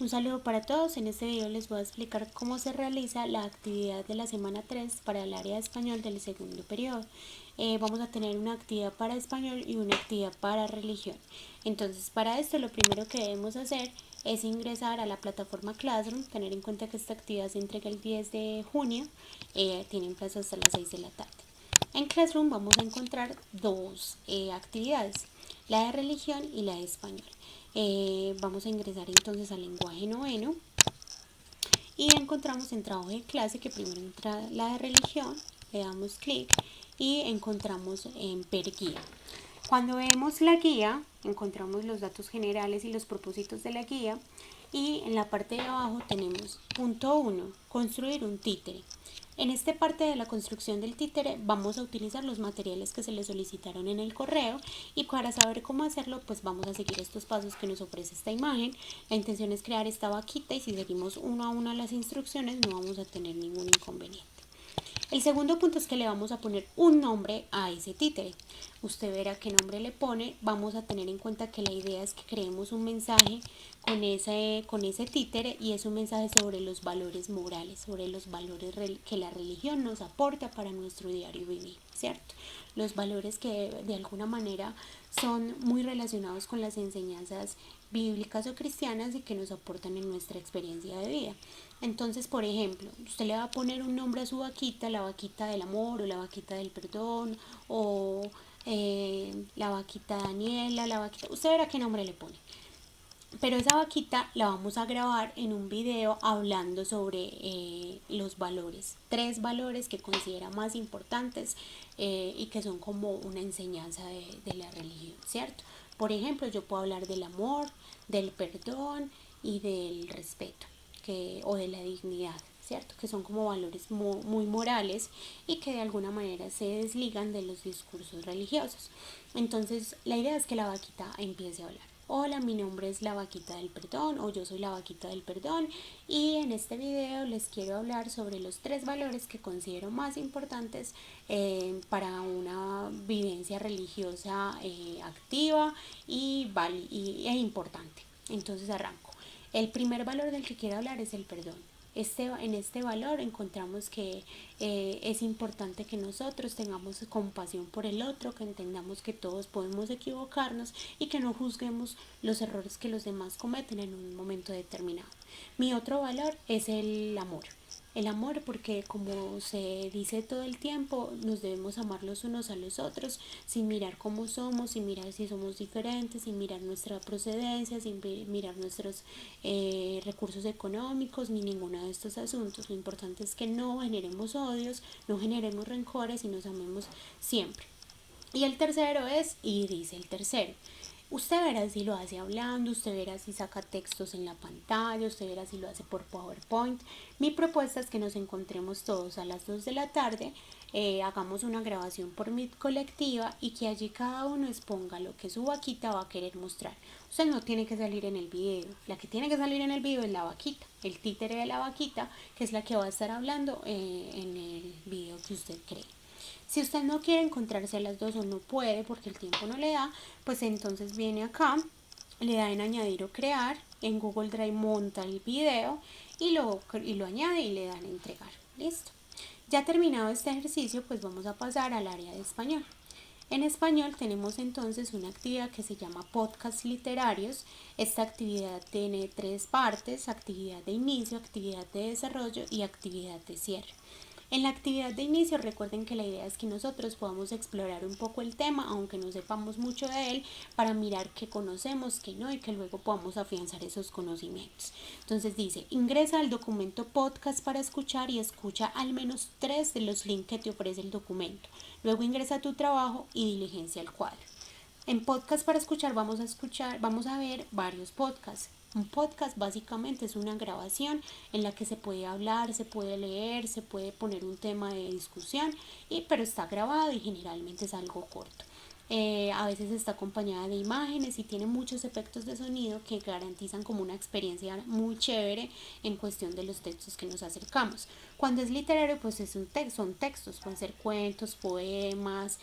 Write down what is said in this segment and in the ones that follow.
Un saludo para todos. En este video les voy a explicar cómo se realiza la actividad de la semana 3 para el área de español del segundo periodo. Vamos a tener una actividad para español y una actividad para religión. Entonces, para esto lo primero que debemos hacer es ingresar a la plataforma Classroom, tener en cuenta que esta actividad se entrega el 10 de junio, tienen plazo hasta las 6 de la tarde. En Classroom vamos a encontrar dos actividades, la de religión y la de español. Vamos a ingresar entonces al lenguaje noveno y encontramos en trabajo de clase que primero entra la de religión, le damos clic y encontramos en per guía. Cuando vemos la guía encontramos los datos generales y los propósitos de la guía y en la parte de abajo tenemos punto 1, construir un títere. En esta parte de la construcción del títere vamos a utilizar los materiales que se le solicitaron en el correo y para saber cómo hacerlo pues vamos a seguir estos pasos que nos ofrece esta imagen. La intención es crear esta vaquita y si seguimos uno a uno las instrucciones no vamos a tener ningún inconveniente. El segundo punto es que le vamos a poner un nombre a ese títere. Usted verá qué nombre le pone. Vamos a tener en cuenta que la idea es que creemos un mensaje con ese títere y es un mensaje sobre los valores morales, sobre los valores que la religión nos aporta para nuestro diario vivir, ¿cierto? Los valores que de alguna manera son muy relacionados con las enseñanzas bíblicas o cristianas y que nos aportan en nuestra experiencia de vida. Entonces, por ejemplo, usted le va a poner un nombre a su vaquita, la vaquita del amor o la vaquita del perdón o la vaquita Daniela, la vaquita, usted verá qué nombre le pone. Pero esa vaquita la vamos a grabar en un video hablando sobre los valores, 3 valores que considera más importantes y que son como una enseñanza de la religión, ¿cierto? Por ejemplo, yo puedo hablar del amor, del perdón y del respeto o de la dignidad, ¿cierto? Que son como valores muy morales y que de alguna manera se desligan de los discursos religiosos. Entonces, la idea es que la vaquita empiece a hablar. Hola, mi nombre es la vaquita del perdón o yo soy la vaquita del perdón y en este video les quiero hablar sobre los 3 valores que considero más importantes para una vivencia religiosa activa e importante. Entonces arranco. El primer valor del que quiero hablar es el perdón. En este valor encontramos que es importante que nosotros tengamos compasión por el otro, que entendamos que todos podemos equivocarnos y que no juzguemos los errores que los demás cometen en un momento determinado. Mi otro valor es el amor. El amor porque como se dice todo el tiempo, nos debemos amar los unos a los otros sin mirar cómo somos, sin mirar si somos diferentes, sin mirar nuestra procedencia, sin mirar nuestros recursos económicos ni ninguno de estos asuntos. Lo importante es que no generemos odios, no generemos rencores y nos amemos siempre. Y el tercero es, y dice el tercero, usted verá si lo hace hablando, usted verá si saca textos en la pantalla, usted verá si lo hace por PowerPoint. Mi propuesta es que nos encontremos todos a las 2 de la tarde, hagamos una grabación por Meet colectiva y que allí cada uno exponga lo que su vaquita va a querer mostrar. Usted no tiene que salir en el video, la que tiene que salir en el video es la vaquita, el títere de la vaquita, que es la que va a estar hablando en el video que usted cree. Si usted no quiere encontrarse a las 2 o no puede porque el tiempo no le da, pues entonces viene acá, le da en añadir o crear, en Google Drive monta el video y lo añade y le dan entregar. Listo. Ya terminado este ejercicio, pues vamos a pasar al área de español. En español tenemos entonces una actividad que se llama podcast literarios. Esta actividad tiene 3 partes, actividad de inicio, actividad de desarrollo y actividad de cierre. En la actividad de inicio recuerden que la idea es que nosotros podamos explorar un poco el tema, aunque no sepamos mucho de él, para mirar qué conocemos, qué no y que luego podamos afianzar esos conocimientos. Entonces dice, ingresa al documento podcast para escuchar y escucha al menos 3 de los links que te ofrece el documento. Luego ingresa a tu trabajo y diligencia el cuadro. En podcast para escuchar vamos a ver varios podcasts. Un podcast básicamente es una grabación en la que se puede hablar, se puede leer, se puede poner un tema de discusión, pero está grabado y generalmente es algo corto. A veces está acompañada de imágenes y tiene muchos efectos de sonido que garantizan como una experiencia muy chévere en cuestión de los textos que nos acercamos. Cuando es literario pues son textos, pueden ser cuentos, poemas,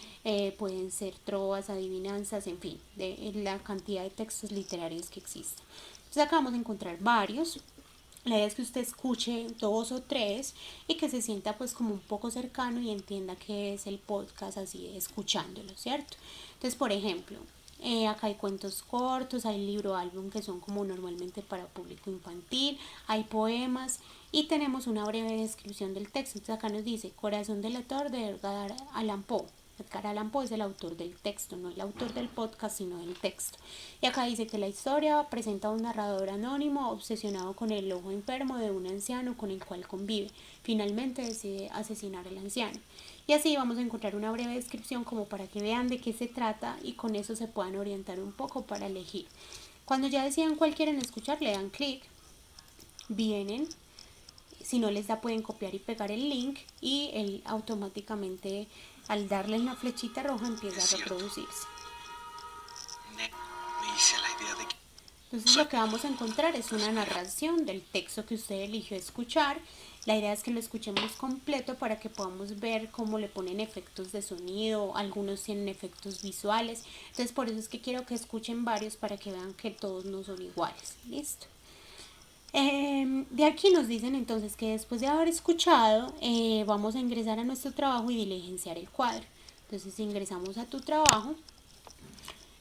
pueden ser trovas, adivinanzas, en fin, de la cantidad de textos literarios que existen. Entonces acá vamos a encontrar varios. La idea es que usted escuche 2 o 3 y que se sienta pues como un poco cercano y entienda que es el podcast así escuchándolo, ¿cierto? Entonces, por ejemplo, acá hay cuentos cortos, hay libro álbum que son como normalmente para público infantil, hay poemas y tenemos una breve descripción del texto. Entonces acá nos dice Corazón del lector de Edgar Allan Poe. Edgar Allan Poe es el autor del texto, no el autor del podcast, sino del texto. Y acá dice que la historia presenta a un narrador anónimo obsesionado con el ojo enfermo de un anciano con el cual convive. Finalmente decide asesinar al anciano. Y así vamos a encontrar una breve descripción como para que vean de qué se trata y con eso se puedan orientar un poco para elegir. Cuando ya decidan cuál quieren escuchar, le dan clic, vienen, si no les da pueden copiar y pegar el link y él automáticamente al darle en la flechita roja empieza a reproducirse. Me hice la idea de que... Entonces lo que vamos a encontrar es una narración del texto que usted eligió escuchar. La idea es que lo escuchemos completo para que podamos ver cómo le ponen efectos de sonido, algunos tienen efectos visuales. Entonces por eso es que quiero que escuchen varios para que vean que todos no son iguales. Listo. De aquí nos dicen entonces que después de haber escuchado vamos a ingresar a nuestro trabajo y diligenciar el cuadro. Entonces ingresamos a tu trabajo.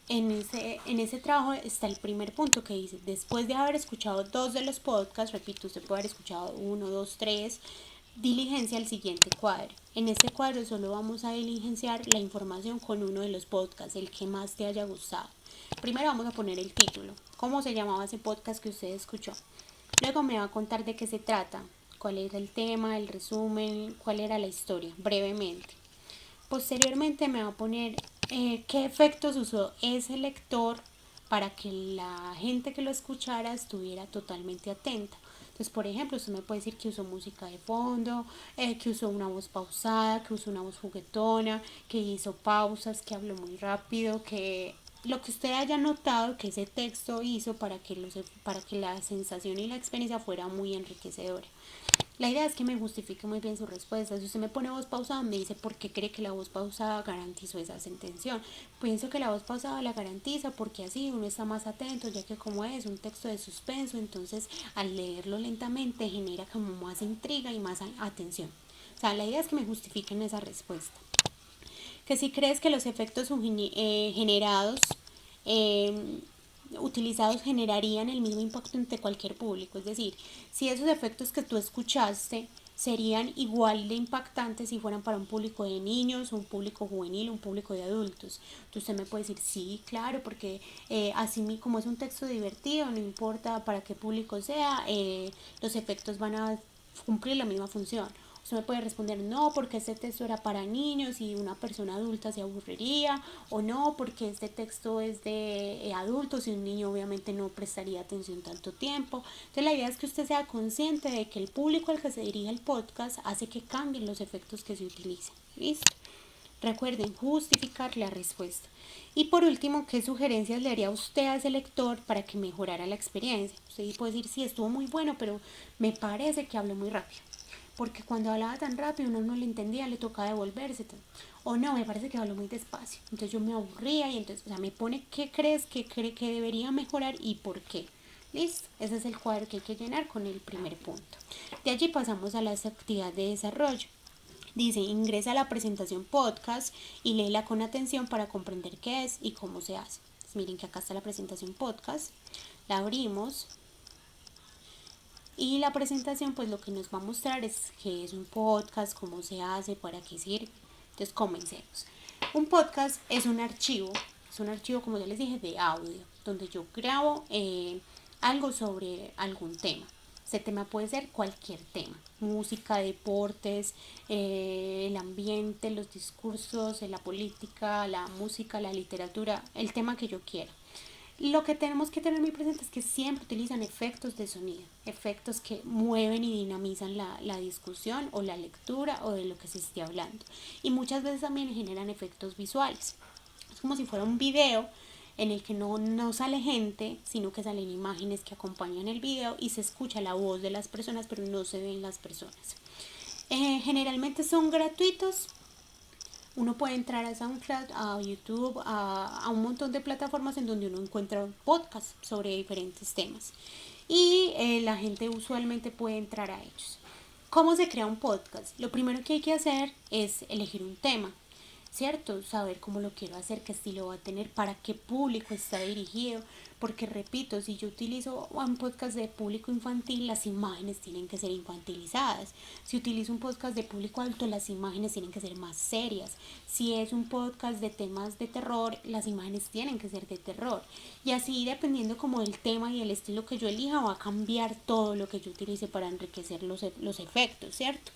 En ese trabajo está el primer punto que dice, después de haber escuchado 2 de los podcasts, repito, usted puede haber escuchado 1, 2, 3, diligencia el siguiente cuadro. En este cuadro solo vamos a diligenciar la información con uno de los podcasts, el que más te haya gustado. Primero vamos a poner el título, cómo se llamaba ese podcast que usted escuchó. Luego me va a contar de qué se trata, cuál era el tema, el resumen, cuál era la historia, brevemente. Posteriormente me va a poner qué efectos usó ese lector para que la gente que lo escuchara estuviera totalmente atenta. Entonces, por ejemplo, usted me puede decir que usó música de fondo, que usó una voz pausada, que usó una voz juguetona, que hizo pausas, que habló muy rápido, que lo que usted haya notado que ese texto hizo para que la sensación y la experiencia fuera muy enriquecedora. La idea es que me justifique muy bien su respuesta. Si usted me pone voz pausada, me dice por qué cree que la voz pausada garantizó esa intención. Pienso que la voz pausada la garantiza porque así uno está más atento, ya que como es un texto de suspenso, entonces al leerlo lentamente genera como más intriga y más atención. O sea, la idea es que me justifiquen esa respuesta. Que si crees que los efectos generados utilizados generarían el mismo impacto entre cualquier público. Es decir, si esos efectos que tú escuchaste serían igual de impactantes si fueran para un público de niños, un público juvenil, un público de adultos. Entonces usted me puede decir, sí, claro, porque así como es un texto divertido, no importa para qué público sea, los efectos van a cumplir la misma función. Usted me puede responder, no, porque este texto era para niños y una persona adulta se aburriría, o no, porque este texto es de adultos y un niño obviamente no prestaría atención tanto tiempo. Entonces la idea es que usted sea consciente de que el público al que se dirige el podcast hace que cambien los efectos que se utilizan. ¿Listo? Recuerden justificar la respuesta. Y por último, ¿qué sugerencias le haría usted a ese lector para que mejorara la experiencia? Usted puede decir, sí, estuvo muy bueno, pero me parece que habló muy rápido. Porque cuando hablaba tan rápido uno no le entendía, le tocaba devolverse. O no, me parece que habló muy despacio. Entonces yo me aburría y entonces, o sea, me pone qué crees que cree que debería mejorar y por qué. ¿Listo? Ese es el cuadro que hay que llenar con el primer punto. De allí pasamos a las actividades de desarrollo. Dice, ingresa a la presentación podcast y léela con atención para comprender qué es y cómo se hace. Entonces, miren que acá está la presentación podcast. La abrimos. Y la presentación pues lo que nos va a mostrar es qué es un podcast, cómo se hace, para qué sirve. Entonces comencemos. Un podcast es un archivo como ya les dije de audio, donde yo grabo algo sobre algún tema. Ese tema puede ser cualquier tema, música, deportes, el ambiente, los discursos, la política, la música, la literatura, el tema que yo quiera. Lo que tenemos que tener muy presente es que siempre utilizan efectos de sonido, efectos que mueven y dinamizan la discusión o la lectura o de lo que se esté hablando. Y muchas veces también generan efectos visuales. Es como si fuera un video en el que no sale gente, sino que salen imágenes que acompañan el video y se escucha la voz de las personas, pero no se ven las personas. Generalmente son gratuitos, Uno puede entrar a SoundCloud, a YouTube, a un montón de plataformas en donde uno encuentra podcasts sobre diferentes temas. Y la gente usualmente puede entrar a ellos. ¿Cómo se crea un podcast? Lo primero que hay que hacer es elegir un tema, ¿cierto? Saber cómo lo quiero hacer, qué estilo va a tener, para qué público está dirigido. Porque repito, si yo utilizo un podcast de público infantil, las imágenes tienen que ser infantilizadas. Si utilizo un podcast de público adulto, las imágenes tienen que ser más serias. Si es un podcast de temas de terror, las imágenes tienen que ser de terror. Y así, dependiendo como del tema y el estilo que yo elija, va a cambiar todo lo que yo utilice para enriquecer los efectos, ¿cierto?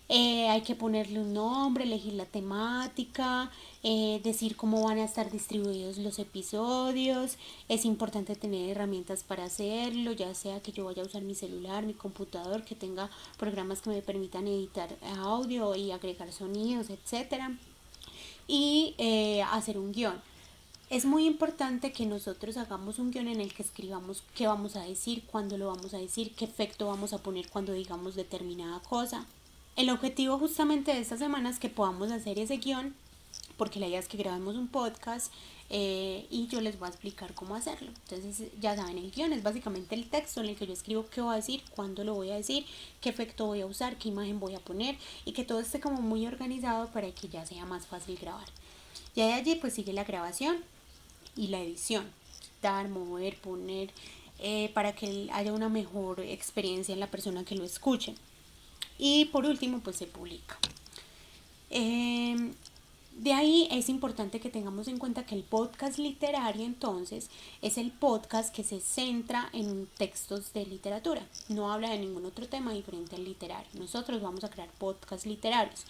Hay que ponerle un nombre, elegir la temática, decir cómo van a estar distribuidos los episodios. Es importante tener herramientas para hacerlo, ya sea que yo vaya a usar mi celular, mi computador, que tenga programas que me permitan editar audio y agregar sonidos, etcétera. Y hacer un guión. Es muy importante que nosotros hagamos un guión en el que escribamos qué vamos a decir, cuándo lo vamos a decir, qué efecto vamos a poner cuando digamos determinada cosa. El objetivo justamente de esta semana es que podamos hacer ese guión, porque la idea es que grabemos un podcast y yo les voy a explicar cómo hacerlo. Entonces ya saben, el guión es básicamente el texto en el que yo escribo qué voy a decir, cuándo lo voy a decir, qué efecto voy a usar, qué imagen voy a poner y que todo esté como muy organizado para que ya sea más fácil grabar. Ya de allí pues sigue la grabación y la edición, quitar, mover, poner, para que haya una mejor experiencia en la persona que lo escuche. Y por último pues se publica. De ahí es importante que tengamos en cuenta que el podcast literario entonces es el podcast que se centra en textos de literatura, no habla de ningún otro tema diferente al literario. Nosotros vamos a crear podcasts literarios.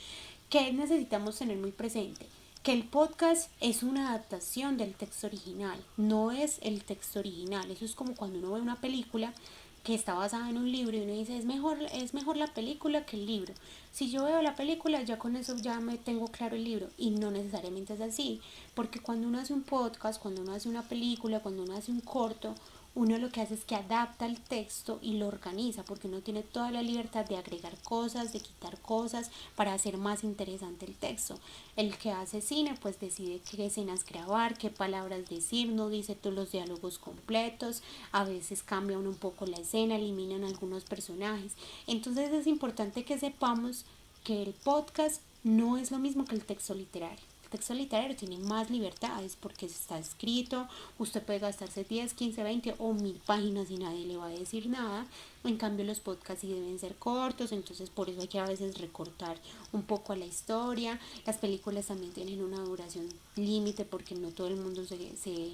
¿Qué necesitamos tener muy presente? Que el podcast es una adaptación del texto original, no es el texto original. Eso es como cuando uno ve una película que está basada en un libro y uno dice es mejor la película que el libro. Si yo veo la película ya con eso ya me tengo claro el libro y no necesariamente es así, porque cuando uno hace un podcast, cuando uno hace una película, cuando uno hace un corto, uno lo que hace es que adapta el texto y lo organiza, porque uno tiene toda la libertad de agregar cosas, de quitar cosas para hacer más interesante el texto. El que hace cine pues decide qué escenas grabar, qué palabras decir, no dice todos los diálogos completos, a veces cambian un poco la escena, eliminan algunos personajes. Entonces es importante que sepamos que el podcast no es lo mismo que el texto literario. El texto literario tiene más libertades porque está escrito, usted puede gastarse 10, 15, 20 o 1000 páginas y nadie le va a decir nada. En cambio los podcasts sí deben ser cortos, entonces por eso hay que a veces recortar un poco a la historia. Las películas también tienen una duración límite porque no todo el mundo se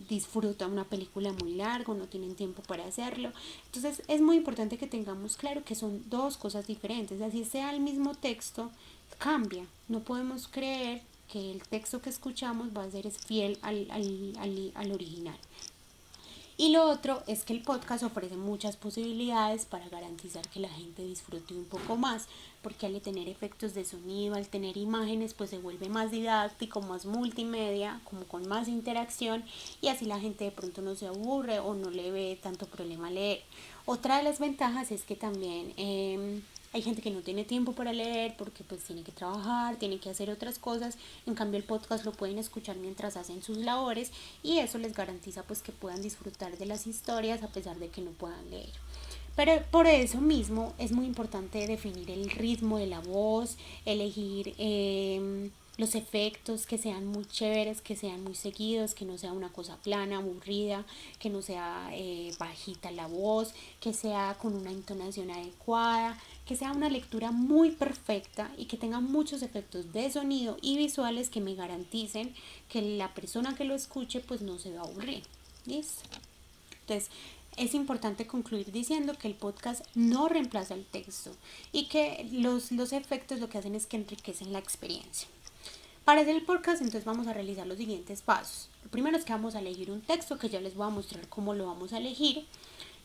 disfruta una película muy larga, no tienen tiempo para hacerlo. Entonces es muy importante que tengamos claro que son dos cosas diferentes. Así sea el mismo texto, cambia. No podemos creer que el texto que escuchamos va a ser fiel al original. Y lo otro es que el podcast ofrece muchas posibilidades para garantizar que la gente disfrute un poco más, porque al tener efectos de sonido, al tener imágenes, pues se vuelve más didáctico, más multimedia, como con más interacción y así la gente de pronto no se aburre o no le ve tanto problema leer. Otra de las ventajas es que también hay gente que no tiene tiempo para leer porque pues tiene que trabajar, tiene que hacer otras cosas. En cambio el podcast lo pueden escuchar mientras hacen sus labores y eso les garantiza pues que puedan disfrutar de las historias a pesar de que no puedan leer. Pero por eso mismo es muy importante definir el ritmo de la voz, elegir los efectos que sean muy chéveres, que sean muy seguidos, que no sea una cosa plana, aburrida, que no sea bajita la voz, que sea con una entonación adecuada, que sea una lectura muy perfecta y que tenga muchos efectos de sonido y visuales que me garanticen que la persona que lo escuche pues no se va a aburrir. ¿Listo? Entonces, es importante concluir diciendo que el podcast no reemplaza el texto y que los efectos lo que hacen es que enriquecen la experiencia. Para hacer el podcast, entonces vamos a realizar los siguientes pasos. Lo primero es que vamos a elegir un texto, que ya les voy a mostrar cómo lo vamos a elegir.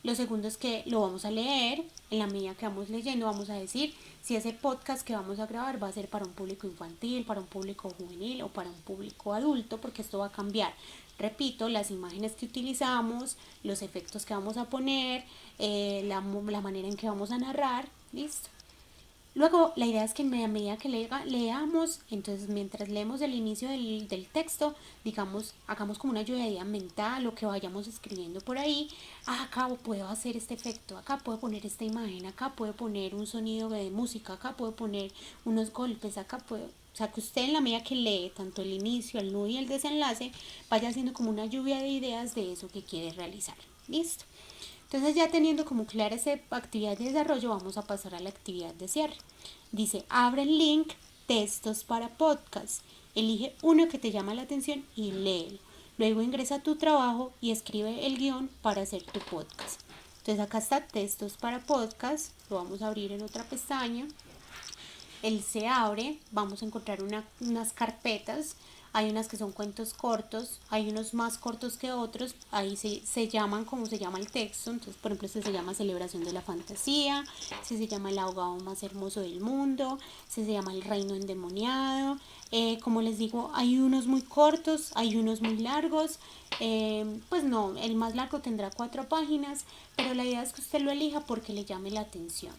Lo segundo es que lo vamos a leer. En la medida que vamos leyendo vamos a decir si ese podcast que vamos a grabar va a ser para un público infantil, para un público juvenil o para un público adulto, porque esto va a cambiar. Repito, las imágenes que utilizamos, los efectos que vamos a poner, la manera en que vamos a narrar. Listo. Luego, la idea es que a medida que leamos, entonces mientras leemos el inicio del texto, digamos, hagamos como una lluvia de idea mental o que vayamos escribiendo por ahí. Acá puedo hacer este efecto, acá puedo poner esta imagen, acá puedo poner un sonido de música, acá puedo poner unos golpes, acá puedo. O sea, que usted en la medida que lee tanto el inicio, el nudo y el desenlace, vaya haciendo como una lluvia de ideas de eso que quiere realizar. ¿Listo? Entonces ya teniendo como clara esa actividad de desarrollo, vamos a pasar a la actividad de cierre. Dice, abre el link textos para podcast. Elige uno que te llama la atención y léelo. Luego ingresa a tu trabajo y escribe el guión para hacer tu podcast. Entonces acá está textos para podcast. Lo vamos a abrir en otra pestaña. Él se abre, vamos a encontrar unas carpetas. Hay unas que son cuentos cortos, hay unos más cortos que otros, ahí se llaman como se llama el texto. Entonces, por ejemplo, este se llama Celebración de la Fantasía, este se llama El ahogado más hermoso del mundo, este se llama El reino endemoniado. Como les digo, hay unos muy cortos, hay unos muy largos. Pues no, el más largo tendrá 4 páginas, pero la idea es que usted lo elija porque le llame la atención.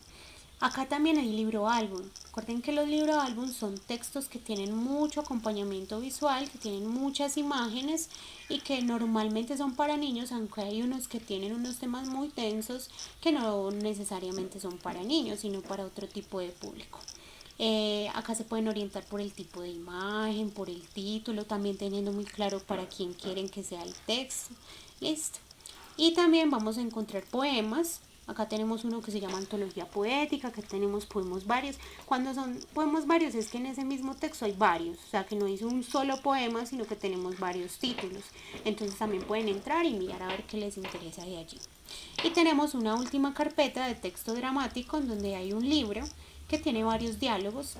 Acá también hay libro álbum. Recuerden que los libros álbum son textos que tienen mucho acompañamiento visual, que tienen muchas imágenes y que normalmente son para niños, aunque hay unos que tienen unos temas muy densos que no necesariamente son para niños, sino para otro tipo de público. Acá se pueden orientar por el tipo de imagen, por el título, también teniendo muy claro para quién quieren que sea el texto. Listo. Y también vamos a encontrar poemas. Acá tenemos uno que se llama Antología Poética, que tenemos poemas varios. Cuando son poemas varios es que en ese mismo texto hay varios, o sea que no es un solo poema, sino que tenemos varios títulos. Entonces también pueden entrar y mirar a ver qué les interesa de allí. Y tenemos una última carpeta de texto dramático en donde hay un libro que tiene varios diálogos,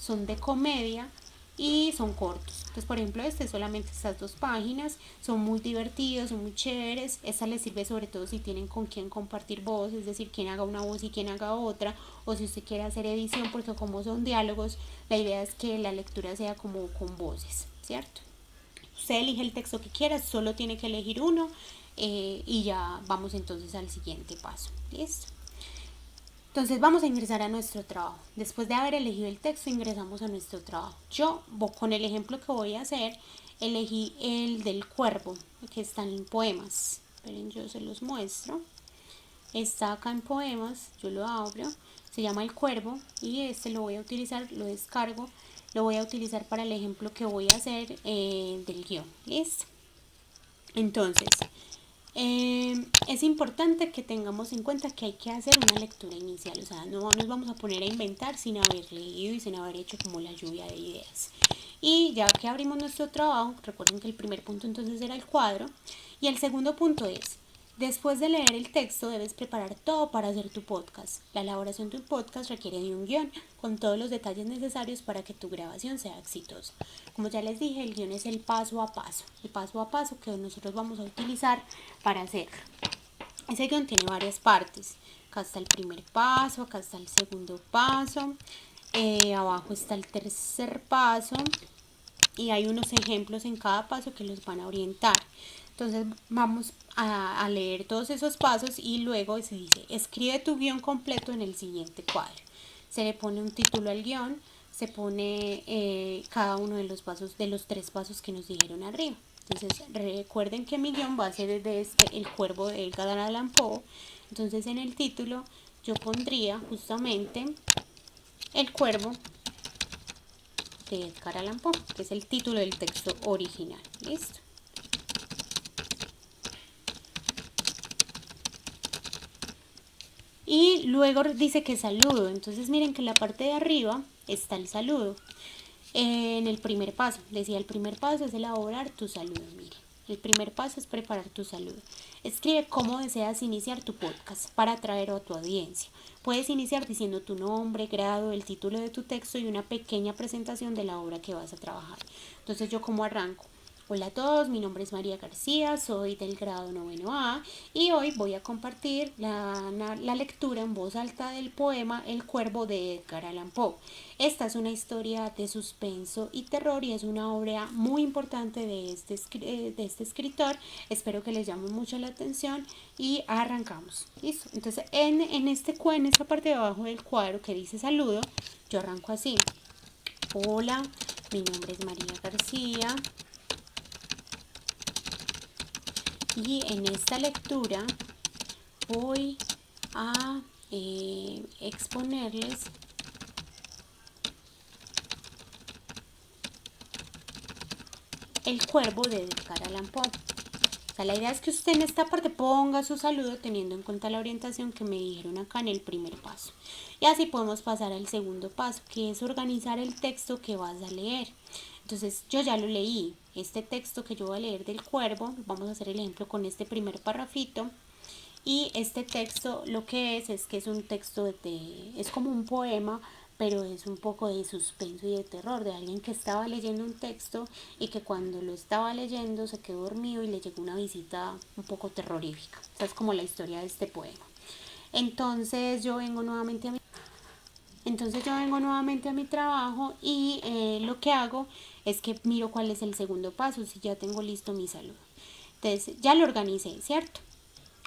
son de comedia y son cortos. Entonces, por ejemplo, este solamente estas 2 páginas, son muy divertidos, son muy chéveres. Esta les sirve sobre todo si tienen con quién compartir voz, es decir, quien haga una voz y quien haga otra, o si usted quiere hacer edición, porque como son diálogos, la idea es que la lectura sea como con voces, ¿cierto? Usted elige el texto que quiera, solo tiene que elegir uno y ya vamos entonces al siguiente paso. ¿Listo? Entonces vamos a ingresar a nuestro trabajo. Después de haber elegido el texto, ingresamos a nuestro trabajo. Yo, con el ejemplo que voy a hacer, elegí el del cuervo, que está en poemas. Esperen, yo se los muestro. Está acá en poemas, yo lo abro. Se llama El Cuervo y este lo voy a utilizar, lo descargo. Lo voy a utilizar para el ejemplo que voy a hacer del guión. ¿Listo? Entonces, es importante que tengamos en cuenta que hay que hacer una lectura inicial, o sea, no nos vamos a poner a inventar sin haber leído y sin haber hecho como la lluvia de ideas. Y ya que abrimos nuestro trabajo, recuerden que el primer punto entonces era el cuadro y el segundo punto es, después de leer el texto debes preparar todo para hacer tu podcast. La elaboración de un podcast requiere de un guión con todos los detalles necesarios para que tu grabación sea exitosa. Como ya les dije, el guión es el paso a paso que nosotros vamos a utilizar para hacerlo. Ese guión tiene varias partes. Acá está el primer paso, acá está el segundo paso, abajo está el tercer paso y hay unos ejemplos en cada paso que los van a orientar. Entonces vamos a leer todos esos pasos y luego se dice, escribe tu guión completo en el siguiente cuadro. Se le pone un título al guión, se pone cada uno de los pasos, de los 3 pasos que nos dijeron arriba. Entonces recuerden que mi guión va a ser de El Cuervo de Edgar Allan Poe. Entonces en el título yo pondría justamente El Cuervo de Edgar Allan Poe, que es el título del texto original. ¿Listo? Y luego dice que saludo. Entonces miren que en la parte de arriba está el saludo. En el primer paso, decía el primer paso es elaborar tu saludo. Miren, el primer paso es preparar tu saludo. Escribe cómo deseas iniciar tu podcast para atraer a tu audiencia. Puedes iniciar diciendo tu nombre, grado, el título de tu texto y una pequeña presentación de la obra que vas a trabajar. Entonces yo como arranco. Hola a todos, mi nombre es María García, soy del grado 9A y hoy voy a compartir la lectura en voz alta del poema El Cuervo de Edgar Allan Poe. Esta es una historia de suspenso y terror y es una obra muy importante de este escritor. Espero que les llame mucho la atención y arrancamos. ¿Listo? Entonces en esta parte de abajo del cuadro que dice saludo, yo arranco así. Hola, mi nombre es María García. Y en esta lectura voy a exponerles El Cuervo de Edgar Allan Poe. O sea, la idea es que usted en esta parte ponga su saludo teniendo en cuenta la orientación que me dijeron acá en el primer paso. Y así podemos pasar al segundo paso, que es organizar el texto que vas a leer. Entonces yo ya lo leí, este texto que yo voy a leer del cuervo, vamos a hacer el ejemplo con este primer parrafito. Y este texto lo que es que es un texto es como un poema, pero es un poco de suspenso y de terror, de alguien que estaba leyendo un texto y que cuando lo estaba leyendo se quedó dormido y le llegó una visita un poco terrorífica. Esta es como la historia de este poema. Entonces yo vengo nuevamente a mi trabajo y lo que hago es que miro cuál es el segundo paso, si ya tengo listo mi saludo. Entonces ya lo organicé, ¿cierto?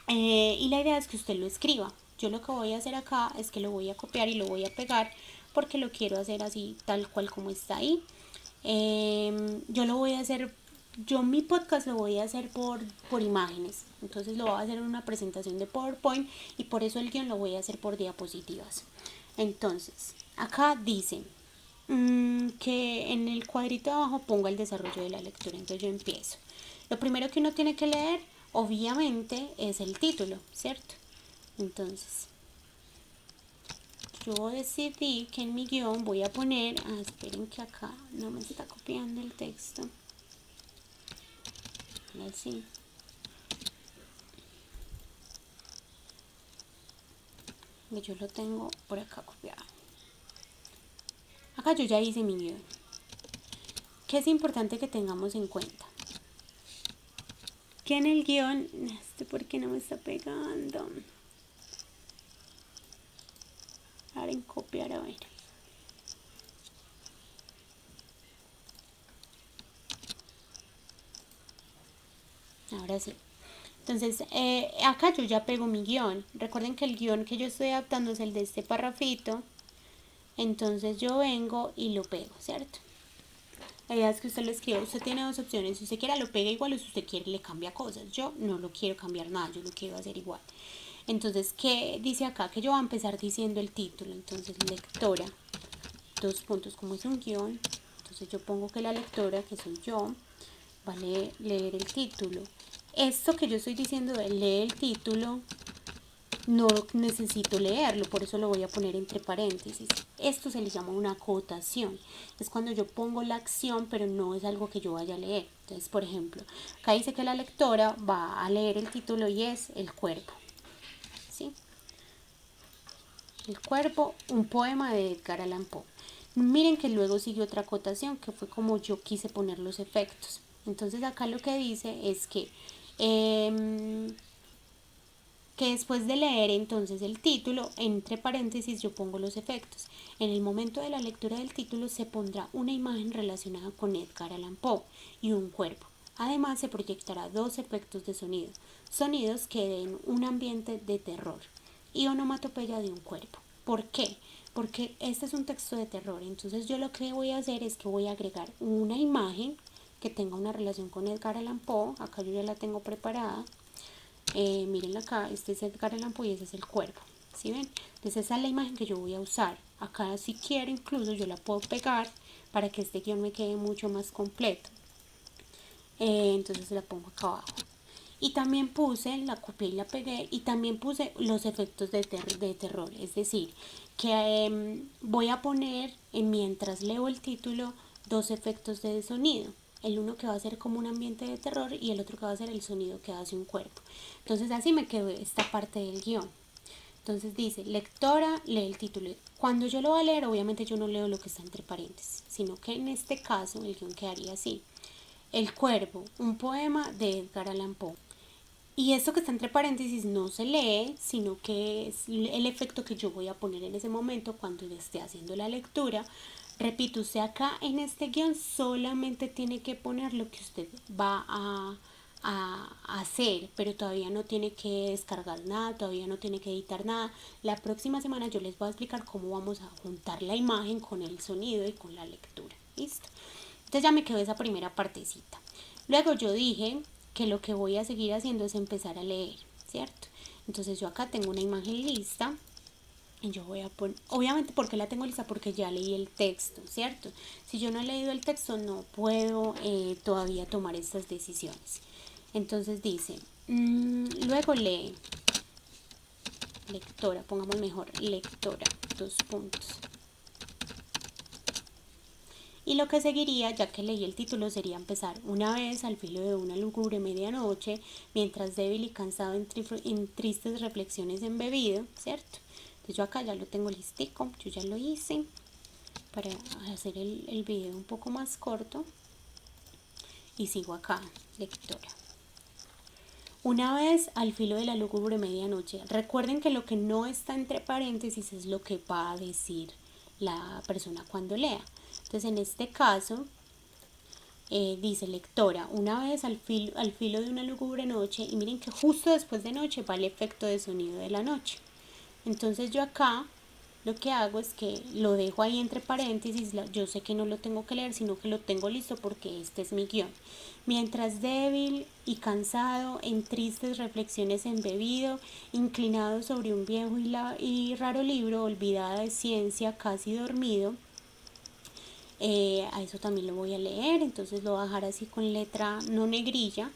Y la idea es que usted lo escriba. Yo lo que voy a hacer acá es que lo voy a copiar y lo voy a pegar porque lo quiero hacer así tal cual como está ahí. Yo lo voy a hacer, yo mi podcast lo voy a hacer por imágenes. Entonces lo voy a hacer en una presentación de PowerPoint y por eso el guión lo voy a hacer por diapositivas. Entonces, acá dice que en el cuadrito de abajo ponga el desarrollo de la lectura. Entonces yo empiezo. Lo primero que uno tiene que leer, obviamente, es el título, ¿cierto? Entonces, yo decidí que en mi guión voy a poner, esperen que acá no me está copiando el texto. Así. Yo lo tengo por acá copiado. Acá yo ya hice mi guión. ¿Qué es importante que tengamos en cuenta? Que en el guión, ¿por qué no me está pegando? Ahora en copiar, a ver. Ahora sí. Entonces, acá yo ya pego mi guión. Recuerden que el guión que yo estoy adaptando es el de este parrafito. Entonces yo vengo y lo pego, ¿cierto? La idea es que usted lo escriba. Usted tiene dos opciones. Si usted quiere lo pega igual o si usted quiere le cambia cosas. Yo no lo quiero cambiar nada, yo lo quiero hacer igual. Entonces, ¿qué dice acá? Que yo voy a empezar diciendo el título. Entonces, lectora, dos puntos, como es un guión. Entonces yo pongo que la lectora, que soy yo, va a leer el título. Esto que yo estoy diciendo de leer el título, no necesito leerlo, por eso lo voy a poner entre paréntesis. Esto se le llama una acotación. Es cuando yo pongo la acción, pero no es algo que yo vaya a leer. Entonces, por ejemplo, acá dice que la lectora va a leer el título y es El Cuervo. ¿Sí? El Cuervo, un poema de Edgar Allan Poe. Miren que luego sigue otra acotación, que fue como yo quise poner los efectos. Entonces acá lo que dice es que después de leer entonces el título, entre paréntesis yo pongo los efectos. En el momento de la lectura del título se pondrá una imagen relacionada con Edgar Allan Poe y un cuerpo. Además se proyectará dos efectos de sonido, sonidos que den un ambiente de terror y onomatopeya de un cuerpo. ¿Por qué? Porque este es un texto de terror, entonces yo lo que voy a hacer es que voy a agregar una imagen que tenga una relación con Edgar Allan Poe. Acá yo ya la tengo preparada. Miren acá, este es Edgar Allan Poe y ese es el cuervo, ¿sí ven? Entonces esa es la imagen que yo voy a usar. Acá si quiero incluso yo la puedo pegar para que este guión me quede mucho más completo. Entonces la pongo acá abajo. Y también puse, la copié y la pegué, y también puse los efectos de terror. Es decir, que voy a poner, mientras leo el título, dos efectos de sonido. El uno que va a ser como un ambiente de terror y el otro que va a ser el sonido que hace un cuerpo. Entonces así me quedó esta parte del guión. Entonces dice, lectora, lee el título. Cuando yo lo voy a leer, obviamente yo no leo lo que está entre paréntesis, sino que en este caso el guión quedaría así. El Cuervo, un poema de Edgar Allan Poe. Y esto que está entre paréntesis no se lee, sino que es el efecto que yo voy a poner en ese momento cuando esté haciendo la lectura. Repito, usted acá en este guión solamente tiene que poner lo que usted va a hacer, pero todavía no tiene que descargar nada, todavía no tiene que editar nada. La próxima semana yo les voy a explicar cómo vamos a juntar la imagen con el sonido y con la lectura. ¿Listo? Entonces ya me quedó esa primera partecita. Luego yo dije que lo que voy a seguir haciendo es empezar a leer, ¿cierto? Entonces yo acá tengo una imagen lista y yo voy a poner, obviamente, ¿por qué la tengo lista? Porque ya leí el texto, ¿cierto? Si yo no he leído el texto no puedo todavía tomar estas decisiones. Entonces dice, luego lee, lectora, pongamos mejor, lectora, 2 puntos. Y lo que seguiría, ya que leí el título, sería empezar una vez al filo de una lúgubre medianoche, mientras débil y cansado en tristes reflexiones embebido, ¿cierto? Entonces yo acá ya lo tengo listico, yo ya lo hice para hacer el video un poco más corto. Y sigo acá, lectora. Una vez al filo de la lúgubre medianoche. Recuerden que lo que no está entre paréntesis es lo que va a decir la persona cuando lea. Entonces en este caso dice lectora, una vez al filo de una lúgubre noche, y miren que justo después de noche va el efecto de sonido de la noche. Entonces yo acá lo que hago es que lo dejo ahí entre paréntesis, yo sé que no lo tengo que leer, sino que lo tengo listo porque este es mi guión. Mientras débil y cansado, en tristes reflexiones embebido, inclinado sobre un viejo y raro libro, olvidada de ciencia, casi dormido, a eso también lo voy a leer, entonces lo voy a dejar así con letra no negrilla.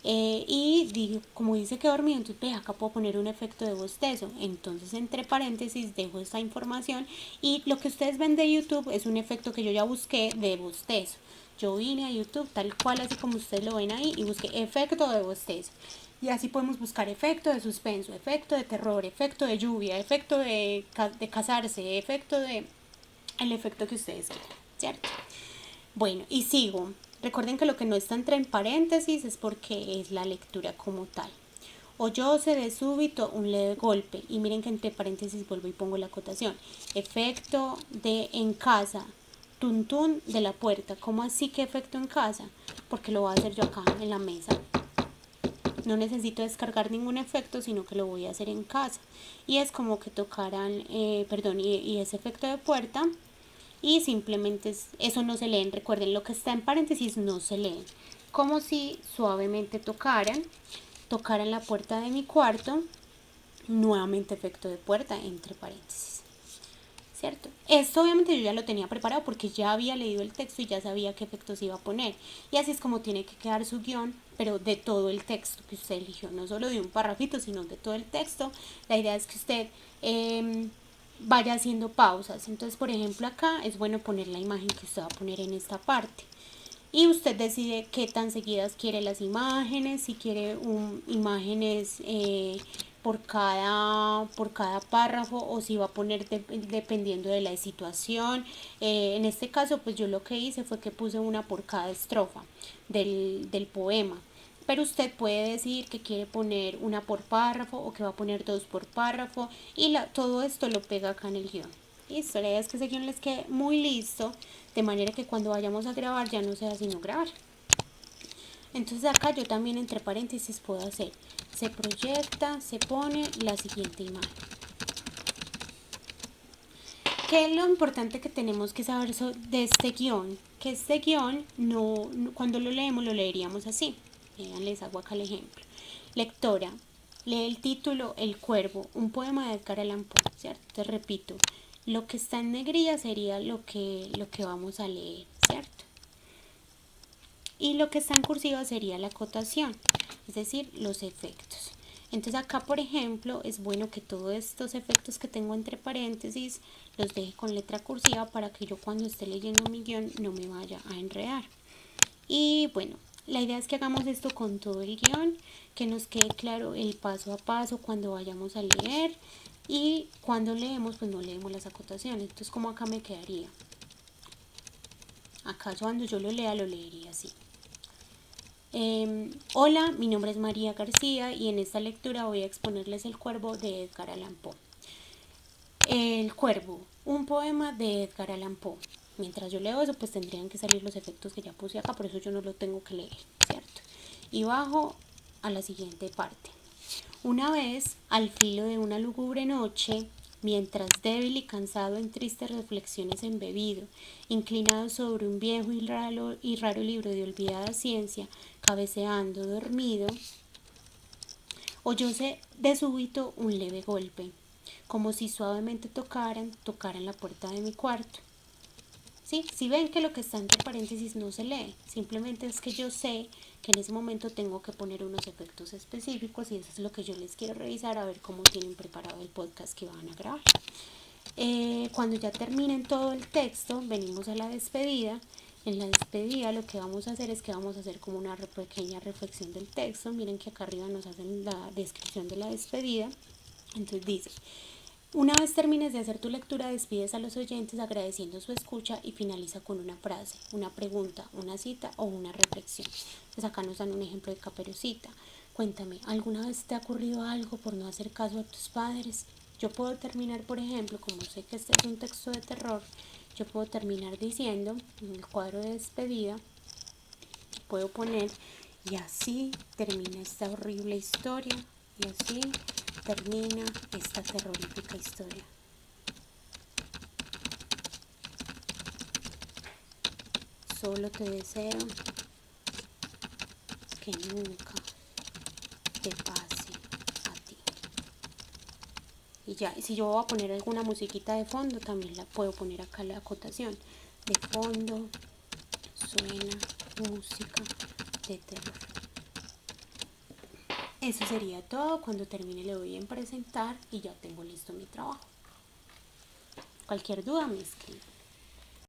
Y digo, como dice que dormido, entonces acá puedo poner un efecto de bostezo. Entonces entre paréntesis dejo esta información, y lo que ustedes ven de YouTube es un efecto que yo ya busqué de bostezo. Yo vine a YouTube tal cual así como ustedes lo ven ahí y busqué efecto de bostezo. Y así podemos buscar efecto de suspenso, efecto de terror, efecto de lluvia, efecto de casarse, efecto de... el efecto que ustedes quieran, ¿cierto? Bueno, y sigo. Recuerden que lo que no está entre en paréntesis es porque es la lectura como tal. Oyóse de súbito un leve golpe, y miren que entre paréntesis vuelvo y pongo la acotación. Efecto de en casa, tuntún de la puerta. ¿Cómo así que efecto en casa? Porque lo voy a hacer yo acá en la mesa. No necesito descargar ningún efecto, sino que lo voy a hacer en casa. Y es como que tocaran, y ese efecto de puerta. Y simplemente eso no se leen. Recuerden, lo que está en paréntesis no se leen. Como si suavemente tocaran la puerta de mi cuarto. Nuevamente efecto de puerta entre paréntesis, ¿cierto? Esto obviamente yo ya lo tenía preparado porque ya había leído el texto y ya sabía qué efectos iba a poner. Y así es como tiene que quedar su guión, pero de todo el texto que usted eligió, no solo de un parrafito, sino de todo el texto. La idea es que usted vaya haciendo pausas. Entonces, por ejemplo, acá es bueno poner la imagen que usted va a poner en esta parte. Y usted decide qué tan seguidas quiere las imágenes, si quiere imágenes por cada párrafo, o si va a poner dependiendo de la situación. En este caso, pues yo lo que hice fue que puse una por cada estrofa del poema. Pero usted puede decidir que quiere poner una por párrafo o que va a poner 2 por párrafo, y todo esto lo pega acá en el guión. Listo, la idea es que ese guión les quede muy listo, de manera que cuando vayamos a grabar ya no sea sino grabar. Entonces acá yo también entre paréntesis puedo hacer, se proyecta, se pone la siguiente imagen. ¿Qué es lo importante que tenemos que saber de este guión? Que este guión cuando lo leemos lo leeríamos así. Les hago acá el ejemplo. Lectora, lee el título El Cuervo, un poema de Edgar Allan Poe, ¿cierto? Te repito, lo que está en negrilla sería lo que vamos a leer, ¿cierto? Y lo que está en cursiva sería la acotación, es decir, los efectos. Entonces acá, por ejemplo, es bueno que todos estos efectos que tengo entre paréntesis los deje con letra cursiva para que yo cuando esté leyendo mi guión no me vaya a enredar. Y bueno, la idea es que hagamos esto con todo el guión, que nos quede claro el paso a paso cuando vayamos a leer, y cuando leemos pues no leemos las acotaciones. Entonces, como acá me quedaría, acá cuando yo lo lea lo leería así. Hola, mi nombre es María García y en esta lectura voy a exponerles El Cuervo de Edgar Allan Poe. El Cuervo, un poema de Edgar Allan Poe. Mientras yo leo eso, pues tendrían que salir los efectos que ya puse acá, por eso yo no lo tengo que leer, ¿cierto? Y bajo a la siguiente parte. Una vez, al filo de una lúgubre noche, mientras débil y cansado en tristes reflexiones embebido, inclinado sobre un viejo y raro libro de olvidada ciencia, cabeceando dormido, oyóse de súbito un leve golpe, como si suavemente tocaran la puerta de mi cuarto. Sí, si ven que lo que está entre paréntesis no se lee, simplemente es que yo sé que en ese momento tengo que poner unos efectos específicos y eso es lo que yo les quiero revisar a ver cómo tienen preparado el podcast que van a grabar. Cuando ya terminen todo el texto, venimos a la despedida. En la despedida lo que vamos a hacer es que vamos a hacer como una pequeña reflexión del texto. Miren que acá arriba nos hacen la descripción de la despedida. Entonces dice: una vez termines de hacer tu lectura, despides a los oyentes agradeciendo su escucha y finaliza con una frase, una pregunta, una cita o una reflexión. Pues acá nos dan un ejemplo de Caperucita. Cuéntame, ¿alguna vez te ha ocurrido algo por no hacer caso a tus padres? Yo puedo terminar, por ejemplo, como sé que este es un texto de terror, yo puedo terminar diciendo en el cuadro de despedida, puedo poner: y así termina esta horrible historia, y así termina esta terrorífica historia. Solo te deseo que nunca te pase a ti. Y ya, si yo voy a poner alguna musiquita de fondo, también la puedo poner acá la acotación. De fondo suena música de terror. Eso sería todo. Cuando termine le doy en presentar y ya tengo listo mi trabajo. Cualquier duda me escribe.